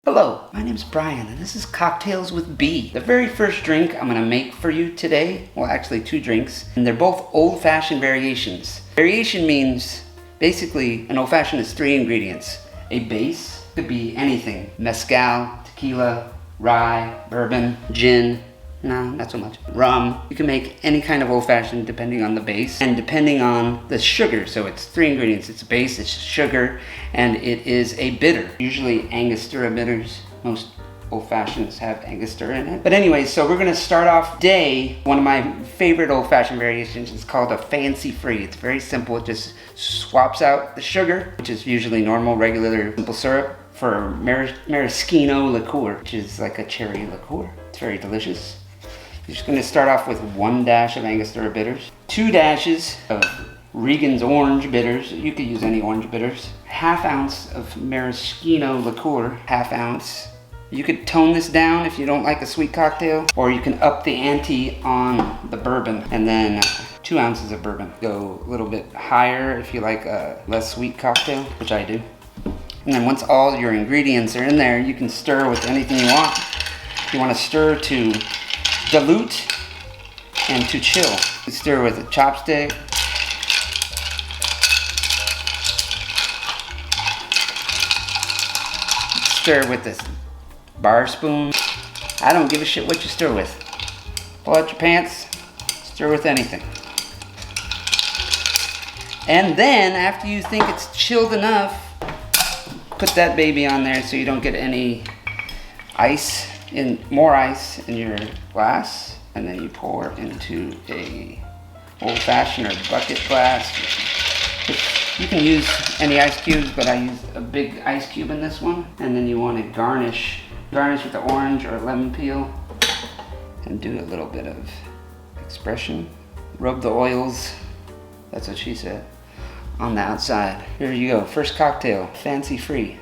Hello, my name's Brian and this is Cocktails with B. The very first drink I'm gonna make for you today, well actually two drinks, and they're both old-fashioned variations. Variation means basically an old-fashioned is 3 ingredients. A base, could be anything. Mezcal, tequila, rye, bourbon, gin, no, not so much. Rum. You can make any kind of old-fashioned depending on the base and depending on the sugar. So it's 3 ingredients. It's a base, it's sugar, and it is a bitter. Usually Angostura bitters. Most old-fashions have Angostura in it. But anyway, so we're gonna start off today. One of my favorite old-fashioned variations is called a Fancy Free. It's very simple. It just swaps out the sugar, which is usually normal, regular, simple syrup, for maraschino liqueur, which is like a cherry liqueur. It's very delicious. You're just going to start off with 1 dash of Angostura bitters, 2 dashes of Regan's orange bitters. You could use any orange bitters. 1/2 ounce of maraschino liqueur, 1/2 ounce. You could tone this down if you don't like a sweet cocktail, or you can up the ante on the bourbon, and then 2 ounces of bourbon. Go a little bit higher if you like a less sweet cocktail, which I do. And then once all your ingredients are in there, you can stir with anything you want. You want to stir to dilute and to chill. You stir with a chopstick. Stir with this bar spoon. I don't give a shit what you stir with. Pull out your pants, stir with anything. And then after you think it's chilled enough, put that baby on there so you don't get any more ice in your glass, and then you pour into a old-fashioned or bucket glass. You can use any ice cubes, but I use a big ice cube in this one. And then you want to garnish with the orange or lemon peel, and do a little bit of expression. Rub the oils, that's what she said, on the outside. Here you go, first cocktail, Fancy Free.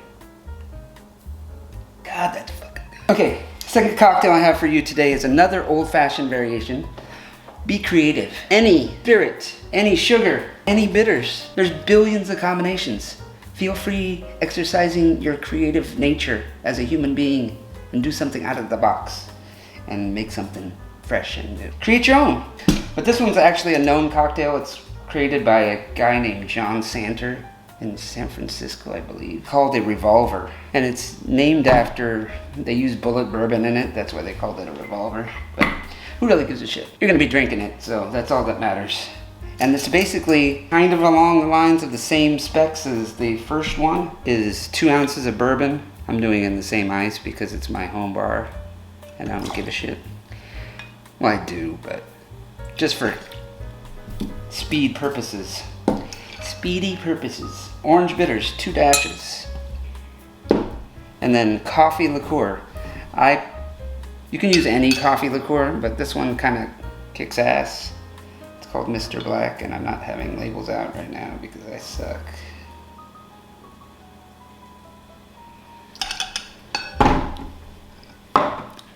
God, that's fucking good. Okay, second cocktail I have for you today is another old-fashioned variation. Be creative. Any spirit, any sugar, any bitters. There's billions of combinations. Feel free exercising your creative nature as a human being and do something out of the box and make something fresh and new. Create your own. But this one's actually a known cocktail. It's created by a guy named John Santer in San Francisco, I believe, called a revolver. And it's named after, they use bullet bourbon in it, that's why they called it a revolver. But who really gives a shit? You're gonna be drinking it, so that's all that matters. And it's basically kind of along the lines of the same specs as the first one. Is 2 ounces of bourbon. I'm doing it in the same ice because it's my home bar and I don't give a shit. Well, I do, but just for speed purposes. Speedy purposes. Orange bitters, 2 dashes. And then coffee liqueur. You can use any coffee liqueur, but this one kind of kicks ass. It's called Mr. Black, and I'm not having labels out right now because I suck.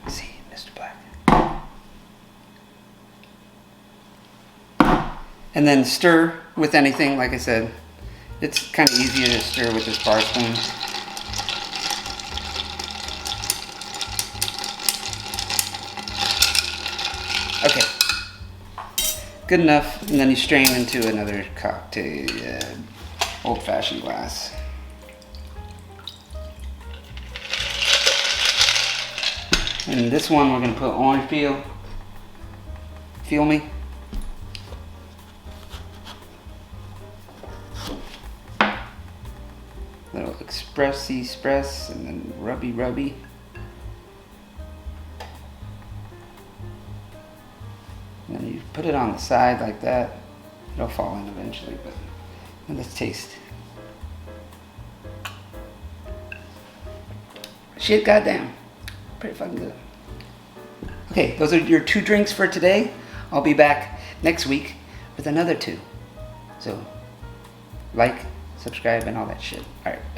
Let's see, Mr. Black. And then stir with anything, like I said. It's kind of easier to stir with this bar spoon. Okay, good enough, and then you strain into another cocktail, old-fashioned glass. And this one we're going to put orange peel. Feel me? Little express, and then rubby. And then you put it on the side like that. It'll fall in eventually, but let's taste. Shit, goddamn. Pretty fucking good. Okay, those are your 2 drinks for today. I'll be back next week with another 2. So, like, subscribe, and all that shit. Alright, bye.